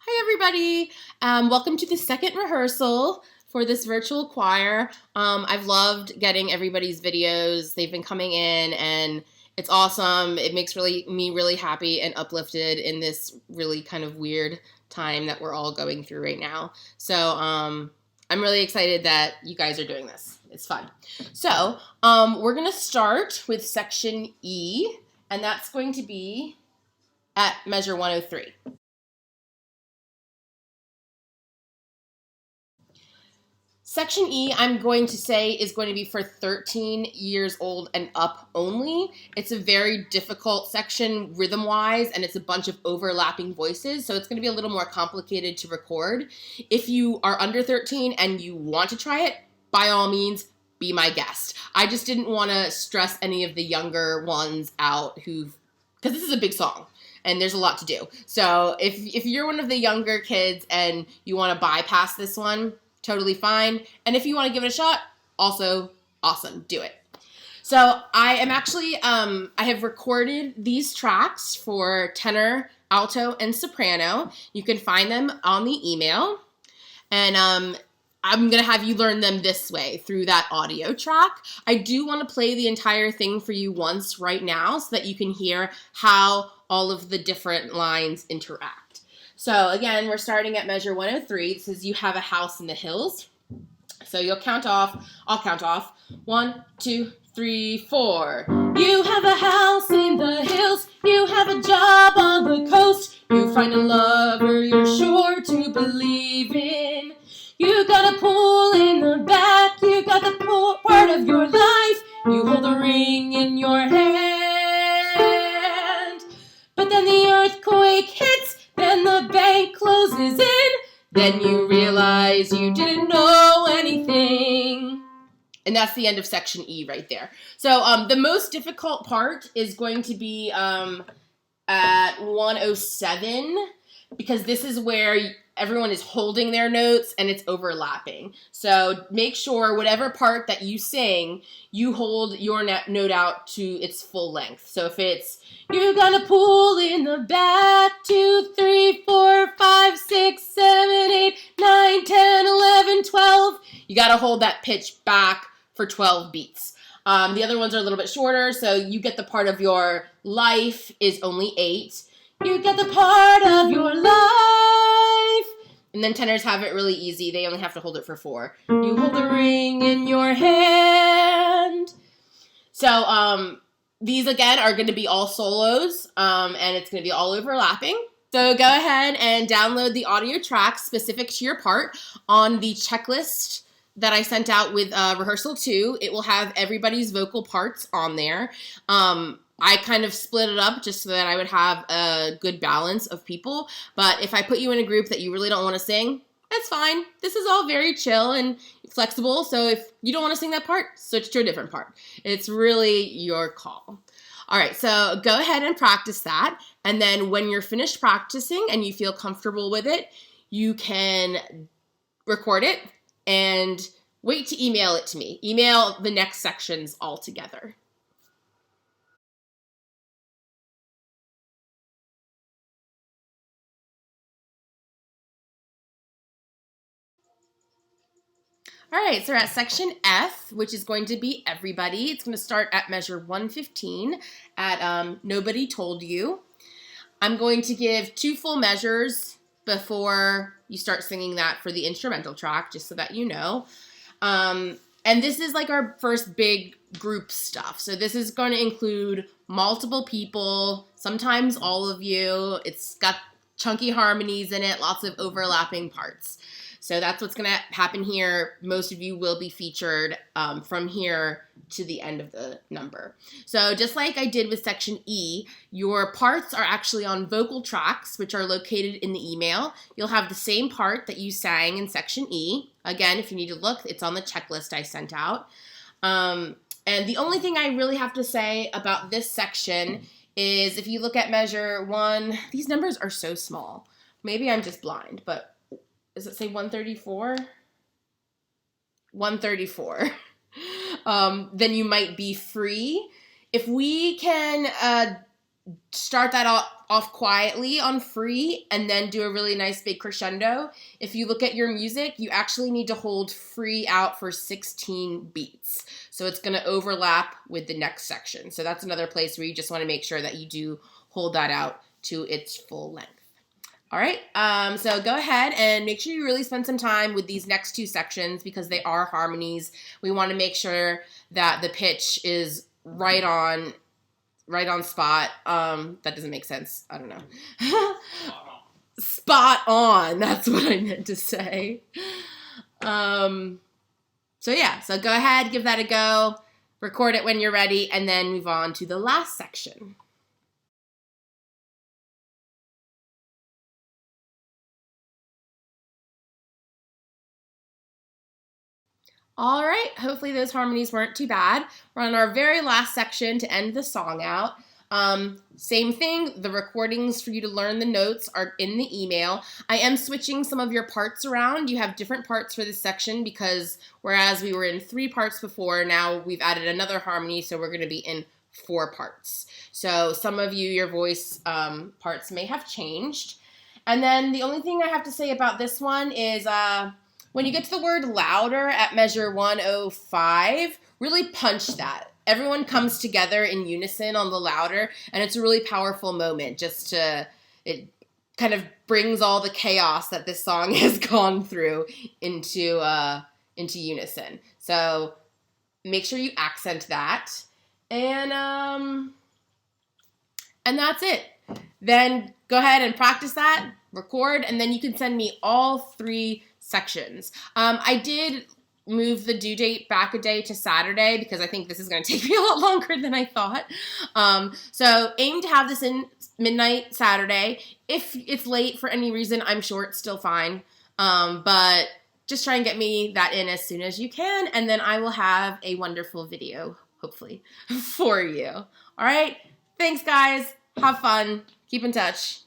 Hi everybody, welcome to the second rehearsal for this virtual choir. I've loved getting everybody's videos. They've been coming in and it's awesome. It makes me really happy and uplifted in this really kind of weird time that we're all going through right now. So I'm really excited that you guys are doing this. It's fun. So we're going to start with section E, and that's going to be at measure 103. Section E, I'm going to say, is going to be for 13 years old and up only. It's a very difficult section rhythm-wise, and it's a bunch of overlapping voices, so it's going to be a little more complicated to record. If you are under 13 and you want to try it, by all means, be my guest. I just didn't want to stress any of the younger ones out because this is a big song. And there's a lot to do. So if you're one of the younger kids and you want to bypass this one, totally fine. And if you want to give it a shot, also awesome, do it. So I am actually, I have recorded these tracks for tenor, alto, and soprano. You can find them on the email. And I'm going to have you learn them this way through that audio track. I do want to play the entire thing for you once right now so that you can hear how all of the different lines interact. So again, we're starting at measure 103. This is "You Have a House in the Hills." So you'll count off. I'll count off. 1, 2, 3, 4. You have a house in the hills. You have a job on the coast. You find a lover you're sure to believe in. You got a pool in the back. You got the pool part of your life. You hold a ring in your hand. But then the earthquake hits. Then the bank closes in. Then you realize you didn't know anything. And that's the end of section E right there. So the most difficult part is going to be at 107, because this is where everyone is holding their notes and it's overlapping. So make sure whatever part that you sing, you hold your note out to its full length. So if it's "You got a pool in the back, 2, 3, 4, 5, 6, 7, 8, 9, 10, 11, 12, you got to hold that pitch back for 12 beats. The other ones are a little bit shorter, so you get the part of your life is only 8. You get the part of your life. And then tenors have it really easy. They only have to hold it for 4. You hold the ring in your hand. So these, again, are going to be all solos, and it's going to be all overlapping. So go ahead and download the audio tracks specific to your part on the checklist that I sent out with rehearsal 2. It will have everybody's vocal parts on there. I kind of split it up just so that I would have a good balance of people. But if I put you in a group that you really don't want to sing, that's fine. This is all very chill and flexible. So if you don't want to sing that part, switch to a different part. It's really your call. All right, so go ahead and practice that. And then when you're finished practicing and you feel comfortable with it, you can record it and wait to email it to me. Email the next sections all together. All right, so we're at section F, which is going to be everybody. It's going to start at measure 115 at Nobody Told You. I'm going to give 2 full measures before you start singing that for the instrumental track, just so that you know. And this is like our first big group stuff. So this is going to include multiple people, sometimes all of you. It's got chunky harmonies in it, lots of overlapping parts. So that's what's going to happen here. Most of you will be featured from here to the end of the number. So just like I did with section E, your parts are actually on vocal tracks, which are located in the email. You'll have the same part that you sang in section E. Again, if you need to look, it's on the checklist I sent out. And the only thing I really have to say about this section is if you look at measure 1, these numbers are so small. Maybe I'm just blind, but does it say 134? 134. Then you might be free. If we can start that off quietly on free and then do a really nice big crescendo. If you look at your music, you actually need to hold free out for 16 beats. So it's going to overlap with the next section. So that's another place where you just want to make sure that you do hold that out to its full length. All right, so go ahead and make sure you really spend some time with these next two sections because they are harmonies. We want to make sure that the pitch is right on spot. That doesn't make sense. I don't know. Spot on. That's what I meant to say. So yeah, so go ahead, give that a go, record it when you're ready, and then move on to the last section. All right, hopefully those harmonies weren't too bad. We're on our very last section to end the song out. Same thing, the recordings for you to learn the notes are in the email. I am switching some of your parts around. You have different parts for this section because whereas we were in 3 parts before, now we've added another harmony, so we're going to be in 4 parts. So some of you, your voice parts may have changed. And then the only thing I have to say about this one is when you get to the word louder at measure 105, really punch that. Everyone comes together in unison on the louder, and it's a really powerful moment it kind of brings all the chaos that this song has gone through into unison. So make sure you accent that. And that's it. Then go ahead and practice that, record, and then you can send me all 3 sections. I did move the due date back a day to Saturday because I think this is going to take me a lot longer than I thought. So aim to have this in midnight Saturday. If it's late for any reason, I'm sure it's still fine. But just try and get me that in as soon as you can, and then I will have a wonderful video, hopefully, for you. All right? Thanks, guys. Have fun. Keep in touch.